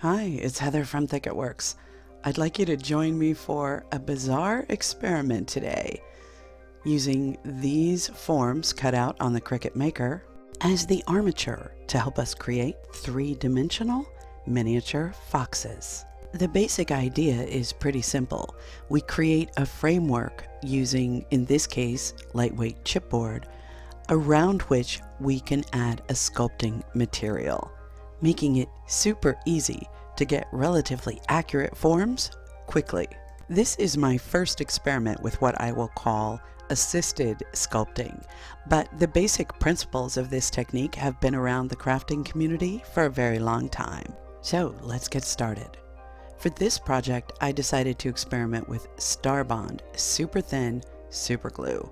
Hi, it's Heather from Thicketworks. I'd like you to join me for a bizarre experiment today, using these forms cut out on the Cricut Maker as the armature to help us create three-dimensional miniature foxes. The basic idea is pretty simple. We create a framework using, in this case, lightweight chipboard, around which we can add a sculpting material, making it super easy to get relatively accurate forms quickly. This is my first experiment with what I will call assisted sculpting, but the basic principles of this technique have been around the crafting community for a very long time. So let's get started. For this project, I decided to experiment with Starbond super thin super glue.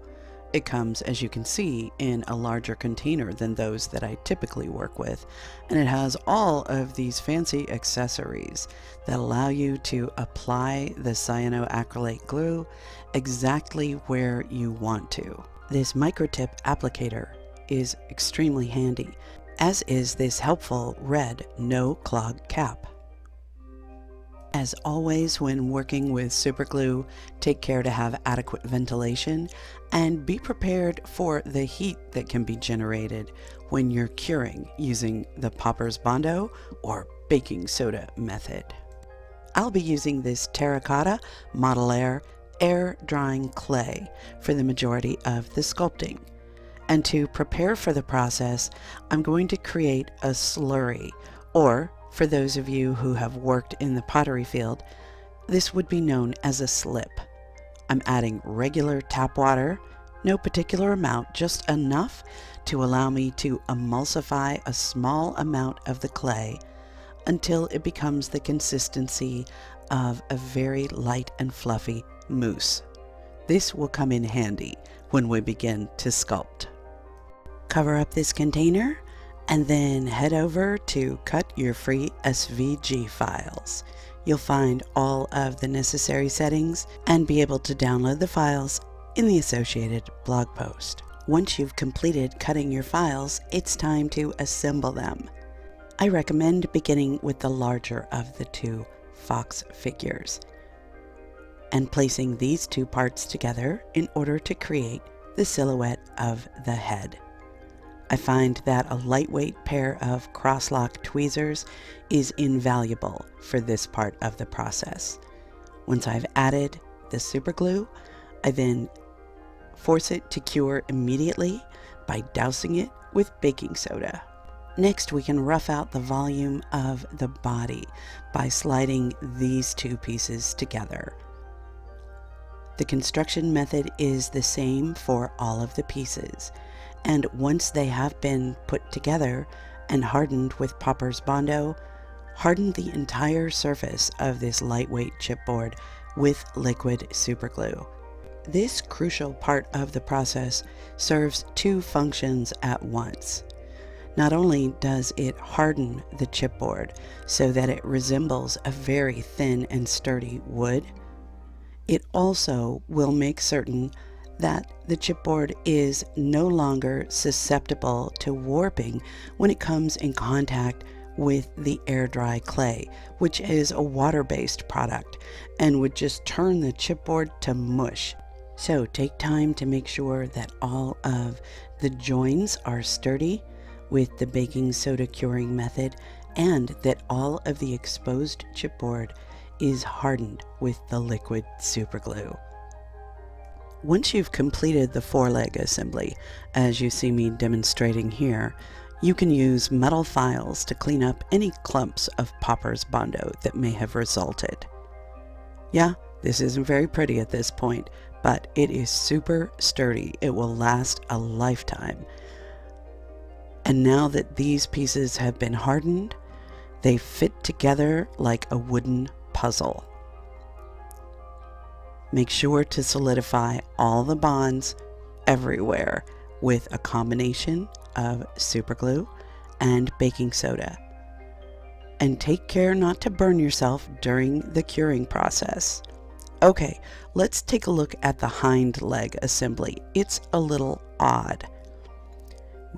It comes, as you can see, in a larger container than those that I typically work with, and it has all of these fancy accessories that allow you to apply the cyanoacrylate glue exactly where you want to. This microtip applicator is extremely handy, as is this helpful red no clog cap. As always, when working with superglue, take care to have adequate ventilation and be prepared for the heat that can be generated when you're curing using the Popper's Bondo or baking soda method. I'll be using this terracotta Model air drying clay for the majority of the sculpting. And to prepare for the process, I'm going to create a slurry, or for those of you who have worked in the pottery field, this would be known as a slip. I'm adding regular tap water, no particular amount, just enough to allow me to emulsify a small amount of the clay until it becomes the consistency of a very light and fluffy mousse. This will come in handy when we begin to sculpt. Cover up this container and then head over to Cut Your Free SVG files. You'll find all of the necessary settings and be able to download the files in the associated blog post. Once you've completed cutting your files, it's time to assemble them. I recommend beginning with the larger of the two fox figures and placing these two parts together in order to create the silhouette of the head. I find that a lightweight pair of cross-lock tweezers is invaluable for this part of the process. Once I've added the super glue, I then force it to cure immediately by dousing it with baking soda. Next, we can rough out the volume of the body by sliding these two pieces together. The construction method is the same for all of the pieces, and once they have been put together and hardened with Popper's Bondo, harden the entire surface of this lightweight chipboard with liquid superglue. This crucial part of the process serves two functions at once. Not only does it harden the chipboard so that it resembles a very thin and sturdy wood, it also will make certain that the chipboard is no longer susceptible to warping when it comes in contact with the air dry clay, which is a water-based product and would just turn the chipboard to mush. So take time to make sure that all of the joins are sturdy with the baking soda curing method and that all of the exposed chipboard is hardened with the liquid superglue. Once you've completed the foreleg assembly, as you see me demonstrating here, you can use metal files to clean up any clumps of Popper's Bondo that may have resulted. Yeah, this isn't very pretty at this point, but it is super sturdy. It will last a lifetime. And now that these pieces have been hardened, they fit together like a wooden puzzle. Make sure to solidify all the bonds everywhere with a combination of superglue and baking soda. And take care not to burn yourself during the curing process. Okay, let's take a look at the hind leg assembly. It's a little odd.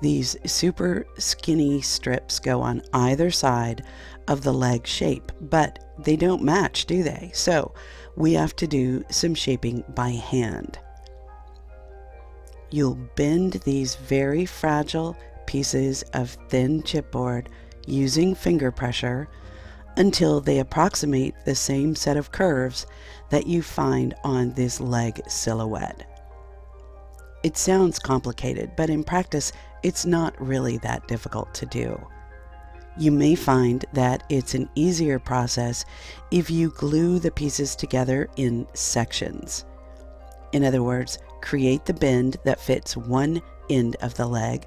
These super skinny strips go on either side of the leg shape, but they don't match, do they? So we have to do some shaping by hand. You'll bend these very fragile pieces of thin chipboard using finger pressure until they approximate the same set of curves that you find on this leg silhouette. It sounds complicated, but in practice, it's not really that difficult to do. You may find that it's an easier process if you glue the pieces together in sections. In other words, create the bend that fits one end of the leg,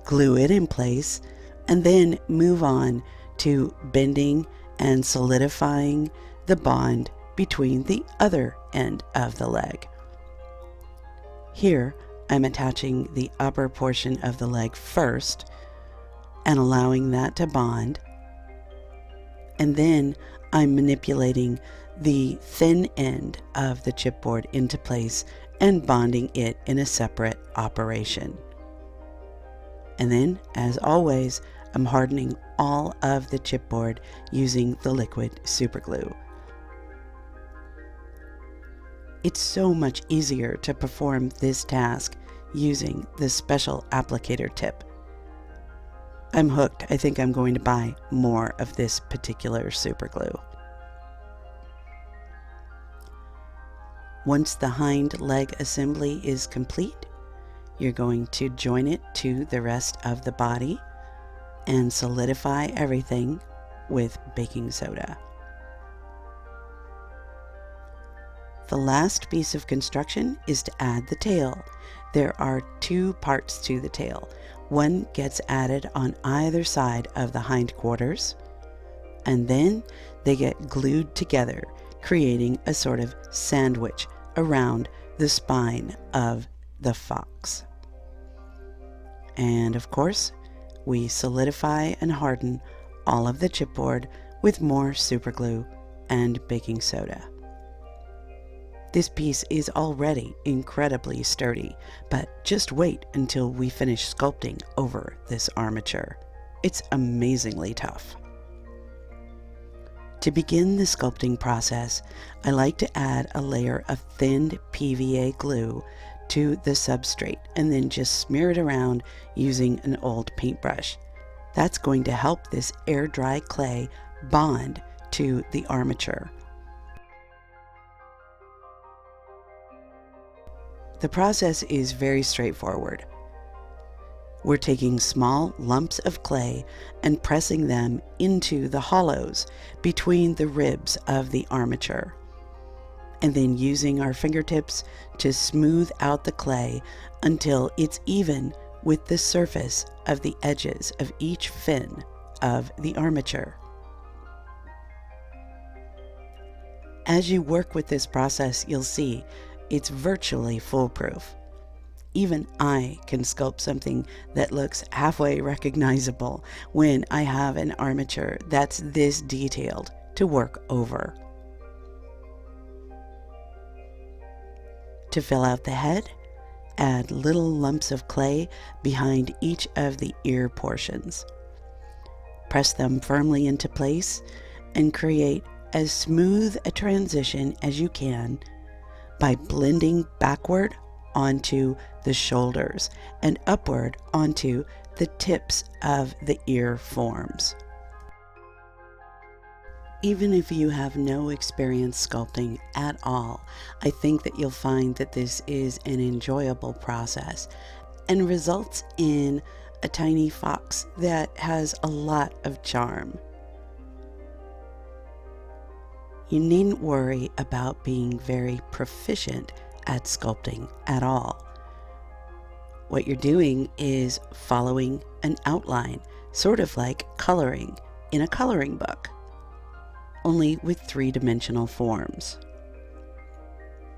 glue it in place, and then move on to bending and solidifying the bond between the other end of the leg. Here, I'm attaching the upper portion of the leg first and allowing that to bond, and then I'm manipulating the thin end of the chipboard into place and bonding it in a separate operation. And then, as always, I'm hardening all of the chipboard using the liquid superglue. It's so much easier to perform this task using the special applicator tip. I'm hooked. I think I'm going to buy more of this particular superglue. Once the hind leg assembly is complete, you're going to join it to the rest of the body and solidify everything with baking soda. The last piece of construction is to add the tail. There are two parts to the tail. One gets added on either side of the hindquarters, and then they get glued together, creating a sort of sandwich around the spine of the fox. And of course, we solidify and harden all of the chipboard with more superglue and baking soda. This piece is already incredibly sturdy, but just wait until we finish sculpting over this armature. It's amazingly tough. To begin the sculpting process, I like to add a layer of thinned PVA glue to the substrate and then just smear it around using an old paintbrush. That's going to help this air-dry clay bond to the armature. The process is very straightforward. We're taking small lumps of clay and pressing them into the hollows between the ribs of the armature, and then using our fingertips to smooth out the clay until it's even with the surface of the edges of each fin of the armature. As you work with this process, you'll see it's virtually foolproof. Even I can sculpt something that looks halfway recognizable when I have an armature that's this detailed to work over. To fill out the head, add little lumps of clay behind each of the ear portions. Press them firmly into place and create as smooth a transition as you can by blending backward onto the shoulders and upward onto the tips of the ear forms. Even if you have no experience sculpting at all, I think that you'll find that this is an enjoyable process and results in a tiny fox that has a lot of charm. You needn't worry about being very proficient at sculpting at all. What you're doing is following an outline, sort of like coloring in a coloring book, only with three-dimensional forms.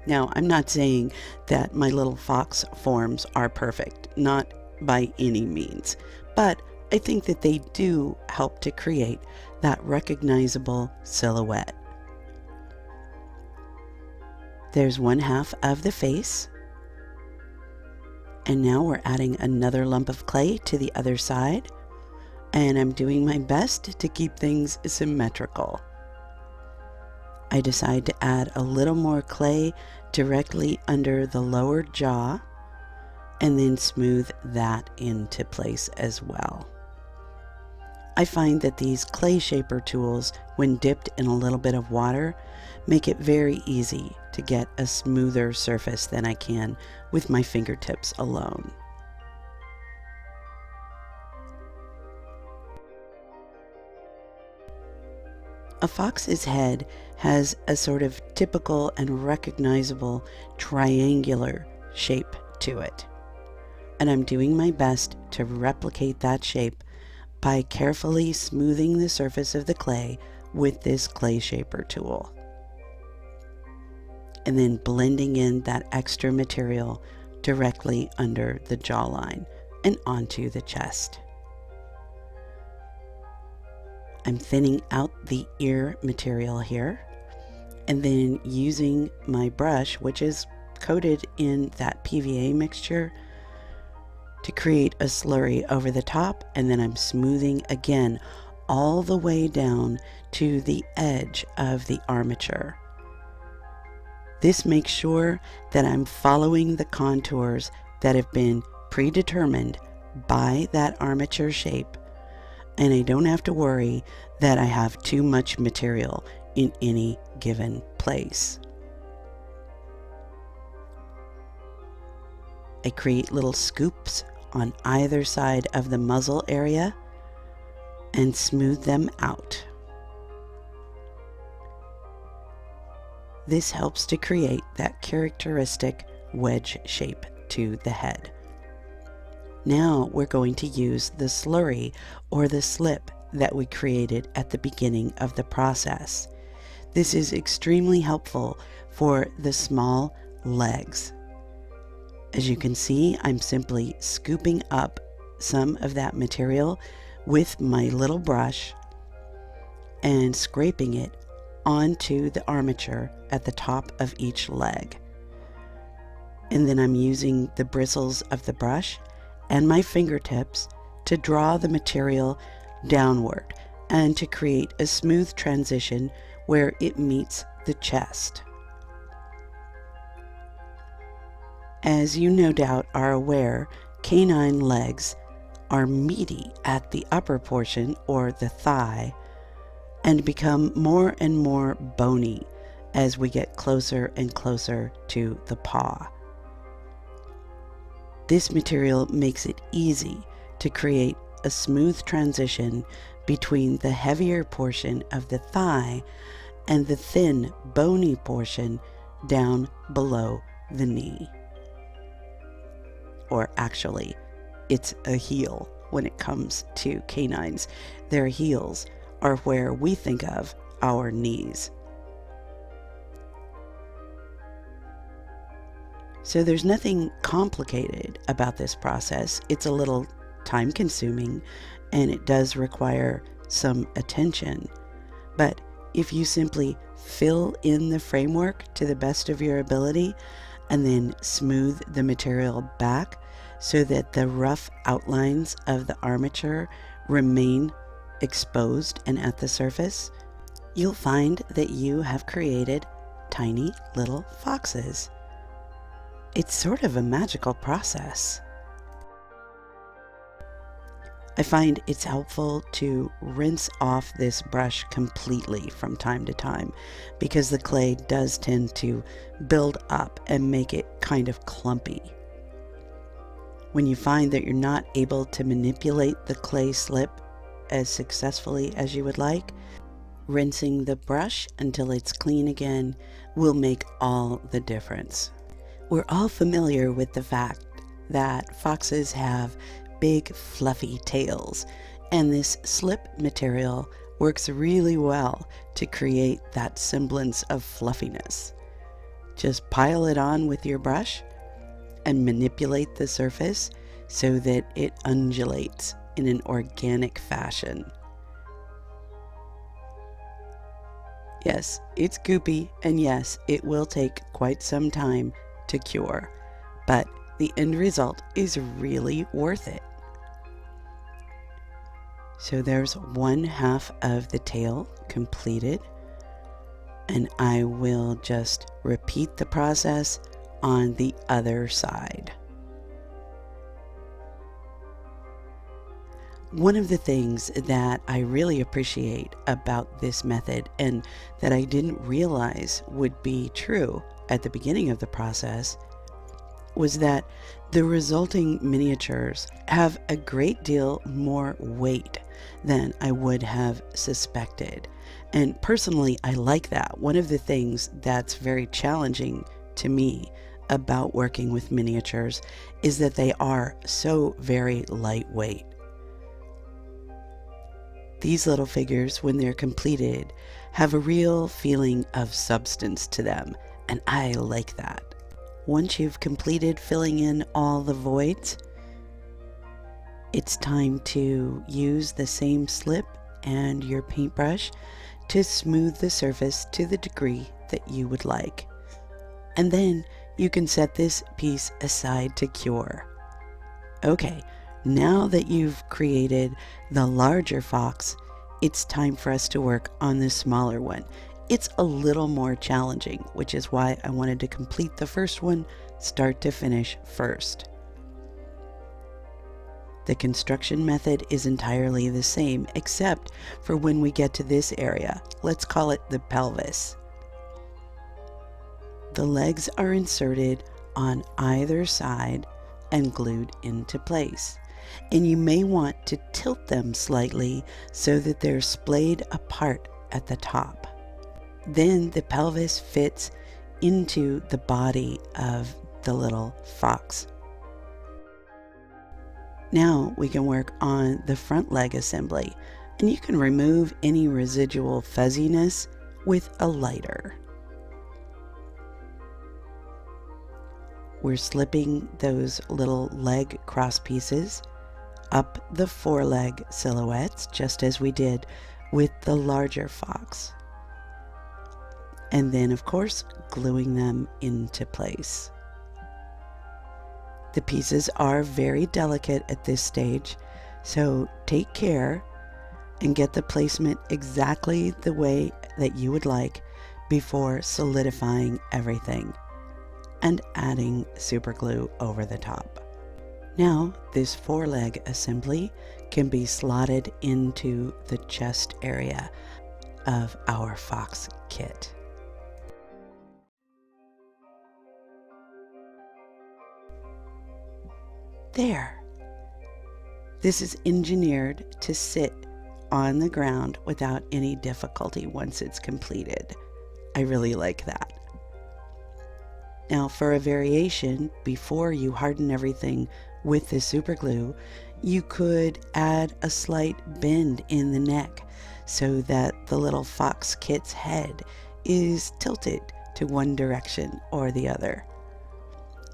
Now, I'm not saying that my little fox forms are perfect, not by any means, but I think that they do help to create that recognizable silhouette. There's one half of the face, And now we're adding another lump of clay to the other side, and I'm doing my best to keep things symmetrical. I decide to add a little more clay directly under the lower jaw and then smooth that into place as well. I find that these clay shaper tools, when dipped in a little bit of water, make it very easy to get a smoother surface than I can with my fingertips alone. A fox's head has a sort of typical and recognizable triangular shape to it, and I'm doing my best to replicate that shape by carefully smoothing the surface of the clay with this clay shaper tool, and then blending in that extra material directly under the jawline and onto the chest. I'm thinning out the ear material here, and then using my brush, which is coated in that PVA mixture, to create a slurry over the top, and then I'm smoothing again all the way down to the edge of the armature. This makes sure that I'm following the contours that have been predetermined by that armature shape, and I don't have to worry that I have too much material in any given place. I create little scoops on either side of the muzzle area and smooth them out. This helps to create that characteristic wedge shape to the head. Now we're going to use the slurry or the slip that we created at the beginning of the process. This is extremely helpful for the small legs. As you can see, I'm simply scooping up some of that material with my little brush and scraping it onto the armature at the top of each leg. And then I'm using the bristles of the brush and my fingertips to draw the material downward and to create a smooth transition where it meets the chest. As you no doubt are aware, canine legs are meaty at the upper portion or the thigh and become more and more bony as we get closer and closer to the paw. This material makes it easy to create a smooth transition between the heavier portion of the thigh and the thin, bony portion down below the knee. Or actually, it's a heel when it comes to canines. Their heels are where we think of our knees. So there's nothing complicated about this process. It's a little time consuming and it does require some attention. But if you simply fill in the framework to the best of your ability and then smooth the material back so that the rough outlines of the armature remain exposed and at the surface, you'll find that you have created tiny little foxes. It's sort of a magical process. I find it's helpful to rinse off this brush completely from time to time because the clay does tend to build up and make it kind of clumpy. When you find that you're not able to manipulate the clay slip as successfully as you would like, rinsing the brush until it's clean again will make all the difference. We're all familiar with the fact that foxes have big fluffy tails, and this slip material works really well to create that semblance of fluffiness. Just pile it on with your brush and manipulate the surface so that it undulates in an organic fashion. Yes, it's goopy, and yes, it will take quite some time to cure, but the end result is really worth it. So there's one half of the tail completed, and I will just repeat the process on the other side. One of the things that I really appreciate about this method, and that I didn't realize would be true at the beginning of the process, was that the resulting miniatures have a great deal more weight than I would have suspected. And personally, I like that. One of the things that's very challenging to me about working with miniatures is that they are so very lightweight. These little figures, when they're completed, have a real feeling of substance to them, and I like that. Once you've completed filling in all the voids, it's time to use the same slip and your paintbrush to smooth the surface to the degree that you would like. And then you can set this piece aside to cure. Okay, now that you've created the larger fox, it's time for us to work on the smaller one. It's a little more challenging, which is why I wanted to complete the first one start to finish first. The construction method is entirely the same, except for when we get to this area. Let's call it the pelvis. The legs are inserted on either side and glued into place. And you may want to tilt them slightly so that they're splayed apart at the top. Then the pelvis fits into the body of the little fox. Now we can work on the front leg assembly, and you can remove any residual fuzziness with a lighter. We're slipping those little leg cross pieces up the foreleg silhouettes, just as we did with the larger fox. And then, of course, gluing them into place. The pieces are very delicate at this stage, so take care and get the placement exactly the way that you would like before solidifying everything and adding super glue over the top. Now, this foreleg assembly can be slotted into the chest area of our fox kit. There. This is engineered to sit on the ground without any difficulty once it's completed. I really like that. Now, for a variation, before you harden everything with the super glue, you could add a slight bend in the neck so that the little fox kit's head is tilted to one direction or the other.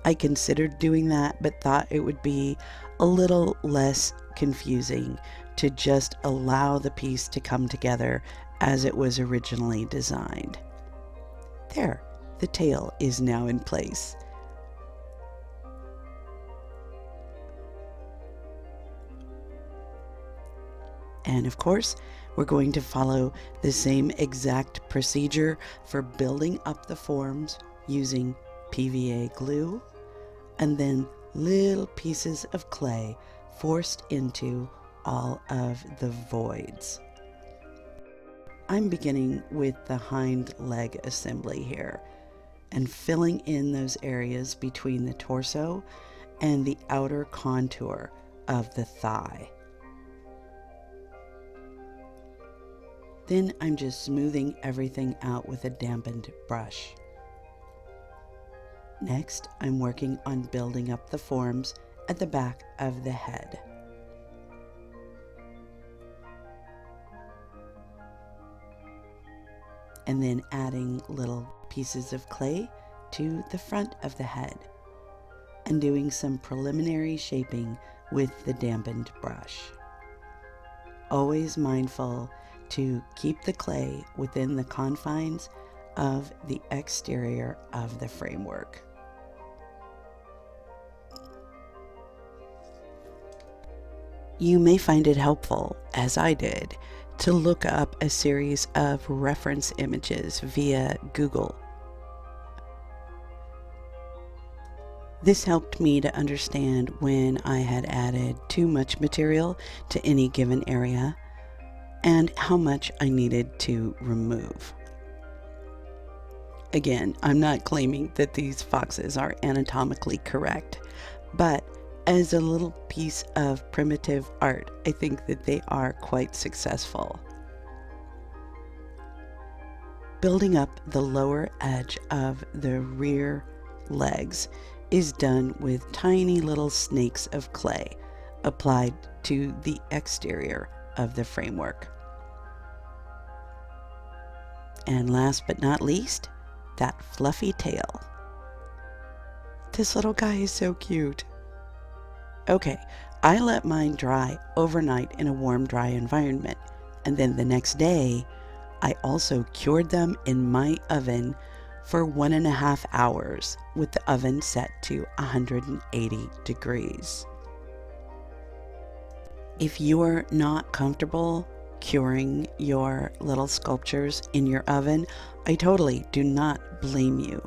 I considered doing that, but thought it would be a little less confusing to just allow the piece to come together as it was originally designed. There, the tail is now in place. And of course, we're going to follow the same exact procedure for building up the forms using PVA glue, and then little pieces of clay forced into all of the voids. I'm beginning with the hind leg assembly here and filling in those areas between the torso and the outer contour of the thigh. Then I'm just smoothing everything out with a dampened brush. Next, I'm working on building up the forms at the back of the head. And then adding little pieces of clay to the front of the head and doing some preliminary shaping with the dampened brush. Always mindful to keep the clay within the confines of the exterior of the framework. You may find it helpful, as I did, to look up a series of reference images via Google. This helped me to understand when I had added too much material to any given area and how much I needed to remove. Again, I'm not claiming that these foxes are anatomically correct, but as a little piece of primitive art, I think that they are quite successful. Building up the lower edge of the rear legs is done with tiny little snakes of clay applied to the exterior of the framework. And last but not least, that fluffy tail. This little guy is so cute. Okay, I let mine dry overnight in a warm, dry environment, and then the next day, I also cured them in my oven for 1.5 hours with the oven set to 180 degrees. If you're not comfortable curing your little sculptures in your oven, I totally do not blame you.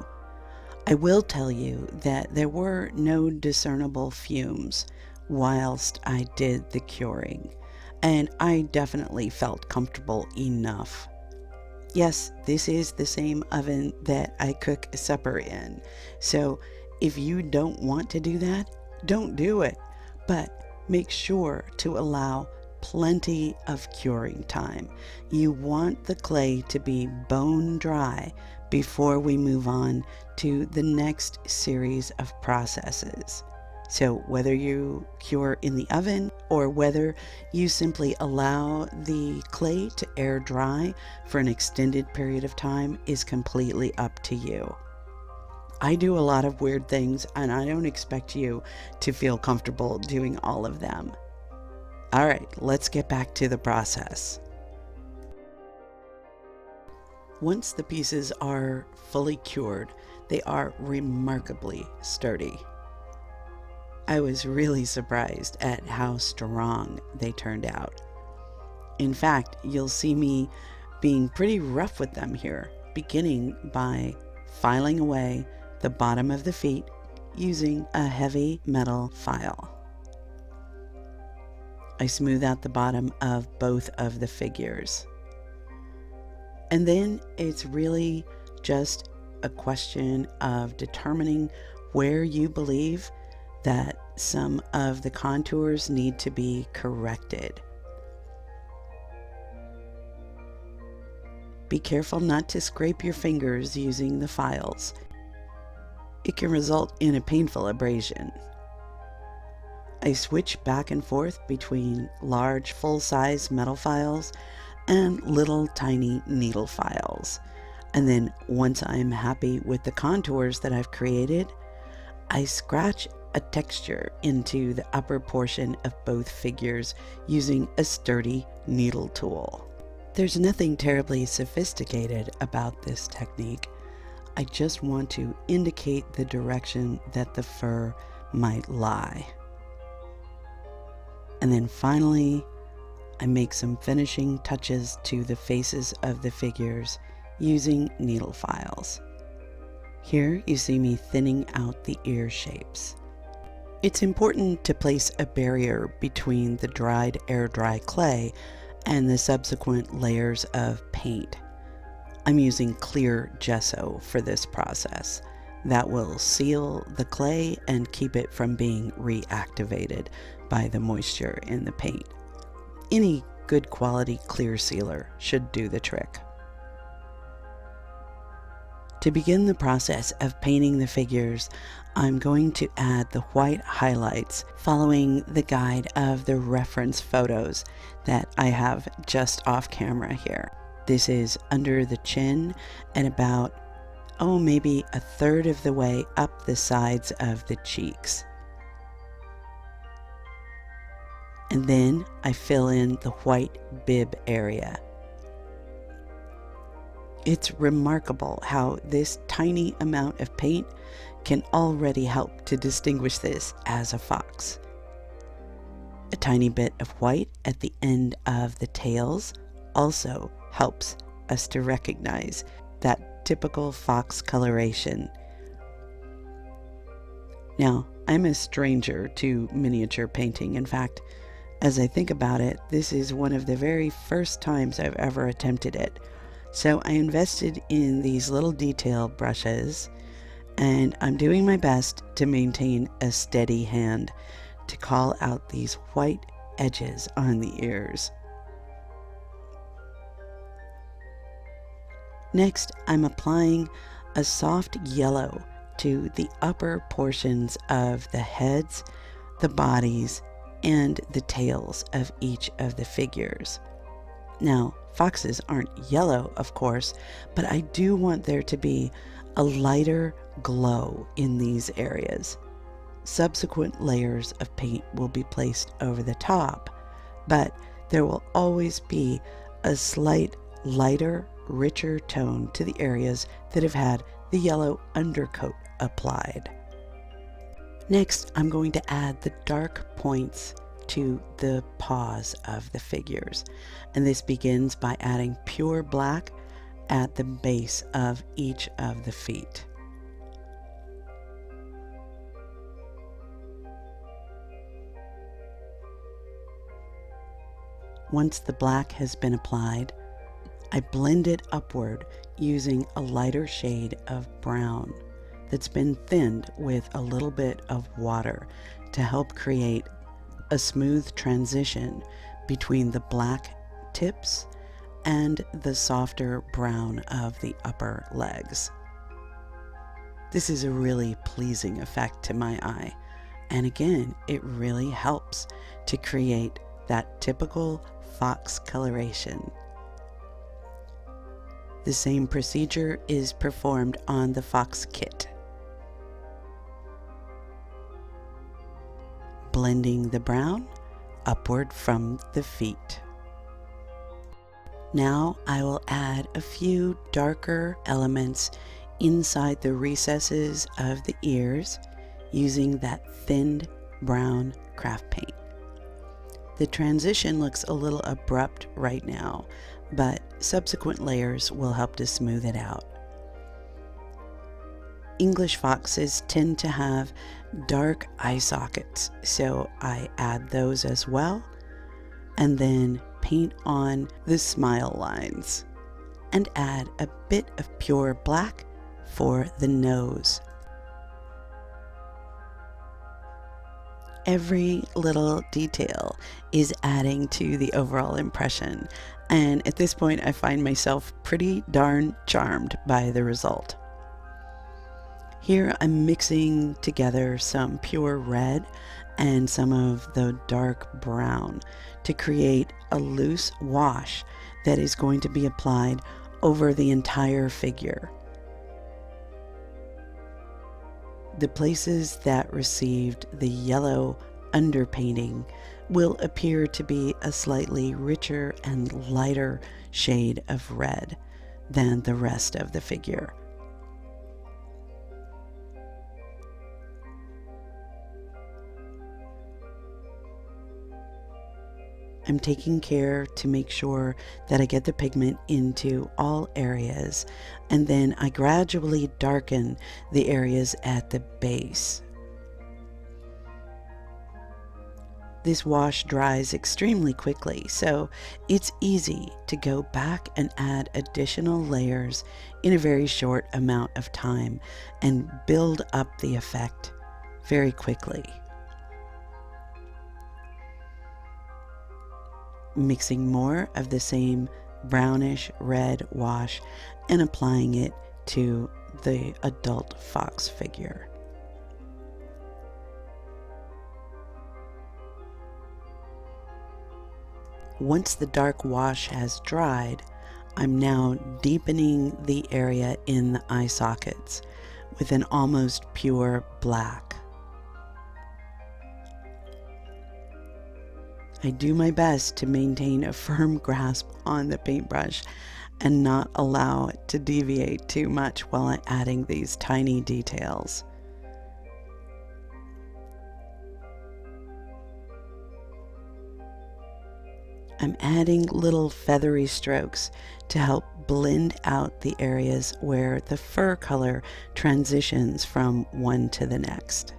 I will tell you that there were no discernible fumes whilst I did the curing, and I definitely felt comfortable enough. Yes, this is the same oven that I cook supper in, so if you don't want to do that, don't do it, but make sure to allow plenty of curing time. You want the clay to be bone dry before we move on to the next series of processes. So whether you cure in the oven or whether you simply allow the clay to air dry for an extended period of time is completely up to you. I do a lot of weird things, and I don't expect you to feel comfortable doing all of them. All right, let's get back to the process. Once the pieces are fully cured, they are remarkably sturdy. I was really surprised at how strong they turned out. In fact, you'll see me being pretty rough with them here, beginning by filing away the bottom of the feet using a heavy metal file. I smooth out the bottom of both of the figures. And then it's really just a question of determining where you believe that some of the contours need to be corrected. Be careful not to scrape your fingers using the files. It can result in a painful abrasion. I switch back and forth between large full-size metal files and little tiny needle files. And then once I'm happy with the contours that I've created, I scratch a texture into the upper portion of both figures using a sturdy needle tool. There's nothing terribly sophisticated about this technique. I just want to indicate the direction that the fur might lie. And then finally, I make some finishing touches to the faces of the figures using needle files. Here you see me thinning out the ear shapes. It's important to place a barrier between the dried air-dry clay and the subsequent layers of paint. I'm using clear gesso for this process. That will seal the clay and keep it from being reactivated by the moisture in the paint. Any good quality clear sealer should do the trick. To begin the process of painting the figures, I'm going to add the white highlights following the guide of the reference photos that I have just off camera here. This is under the chin and about, maybe 1/3 of the way up the sides of the cheeks. And then I fill in the white bib area. It's remarkable how this tiny amount of paint can already help to distinguish this as a fox. A tiny bit of white at the end of the tails also helps us to recognize that typical fox coloration. Now, I'm a stranger to miniature painting. In fact, as I think about it, this is one of the very first times I've ever attempted it. So I invested in these little detail brushes, and I'm doing my best to maintain a steady hand to call out these white edges on the ears. Next, I'm applying a soft yellow to the upper portions of the heads, the bodies, and the tails of each of the figures. Now, foxes aren't yellow, of course, but I do want there to be a lighter glow in these areas. Subsequent layers of paint will be placed over the top, but there will always be a slight lighter, richer tone to the areas that have had the yellow undercoat applied. Next, I'm going to add the dark points to the paws of the figures, and this begins by adding pure black at the base of each of the feet. Once the black has been applied, I blend it upward using a lighter shade of brown that's been thinned with a little bit of water to help create a smooth transition between the black tips and the softer brown of the upper legs. This is a really pleasing effect to my eye, and again, it really helps to create that typical fox coloration. The same procedure is performed on the fox kit. Blending the brown upward from the feet. Now I will add a few darker elements inside the recesses of the ears using that thinned brown craft paint. The transition looks a little abrupt right now, but subsequent layers will help to smooth it out. English foxes tend to have dark eye sockets, so I add those as well, and then paint on the smile lines, and add a bit of pure black for the nose. Every little detail is adding to the overall impression, and at this point I find myself pretty darn charmed by the result. Here I'm mixing together some pure red and some of the dark brown to create a loose wash that is going to be applied over the entire figure. The places that received the yellow underpainting will appear to be a slightly richer and lighter shade of red than the rest of the figure. I'm taking care to make sure that I get the pigment into all areas, and then I gradually darken the areas at the base. This wash dries extremely quickly, so it's easy to go back and add additional layers in a very short amount of time and build up the effect very quickly. Mixing more of the same brownish red wash and applying it to the adult fox figure. Once the dark wash has dried, I'm now deepening the area in the eye sockets with an almost pure black. I do my best to maintain a firm grasp on the paintbrush and not allow it to deviate too much while I'm adding these tiny details. I'm adding little feathery strokes to help blend out the areas where the fur color transitions from one to the next.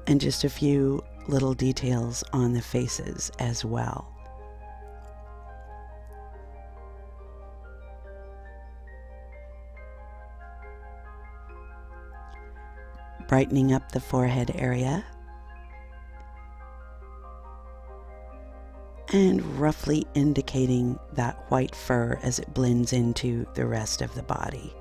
And just a few little details on the faces as well. Brightening up the forehead area and roughly indicating that white fur as it blends into the rest of the body.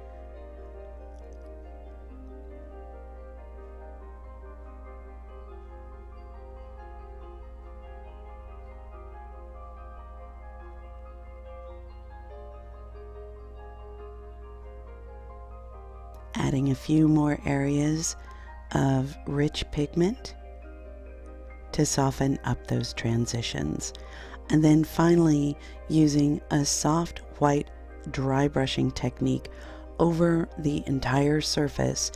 Adding a few more areas of rich pigment to soften up those transitions. And then finally using a soft white dry brushing technique over the entire surface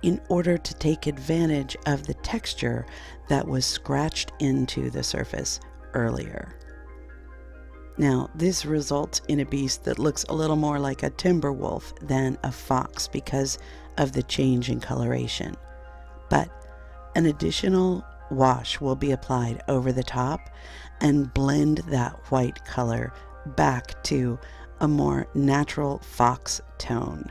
in order to take advantage of the texture that was scratched into the surface earlier. Now, this results in a beast that looks a little more like a timber wolf than a fox because of the change in coloration. But an additional wash will be applied over the top and blend that white color back to a more natural fox tone.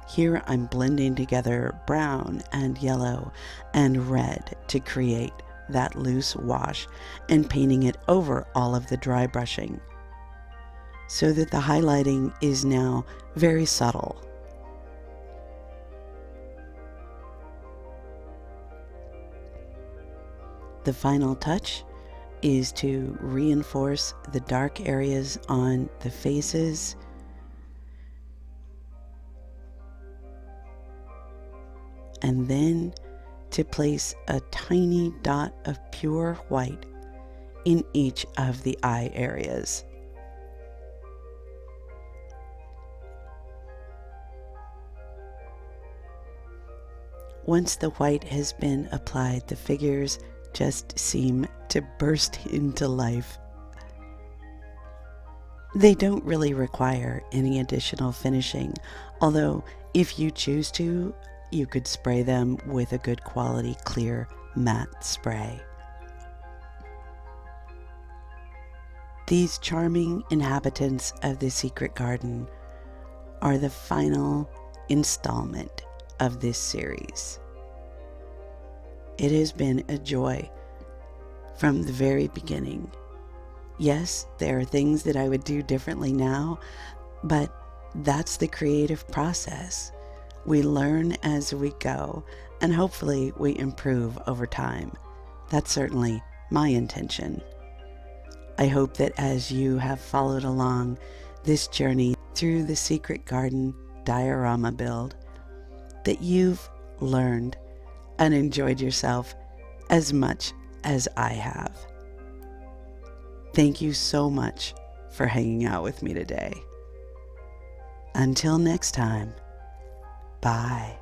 Here I'm blending together brown and yellow and red to create that loose wash and painting it over all of the dry brushing so that the highlighting is now very subtle. The final touch is to reinforce the dark areas on the faces and then to place a tiny dot of pure white in each of the eye areas. Once the white has been applied, the figures just seem to burst into life. They don't really require any additional finishing, although if you choose to, you could spray them with a good quality clear matte spray. These charming inhabitants of the secret garden are the final installment of this series. It has been a joy from the very beginning. Yes, there are things that I would do differently now, but that's the creative process. We learn as we go, and hopefully we improve over time. That's certainly my intention. I hope that as you have followed along this journey through the Secret Garden diorama build, that you've learned and enjoyed yourself as much as I have. Thank you so much for hanging out with me today. Until next time, bye.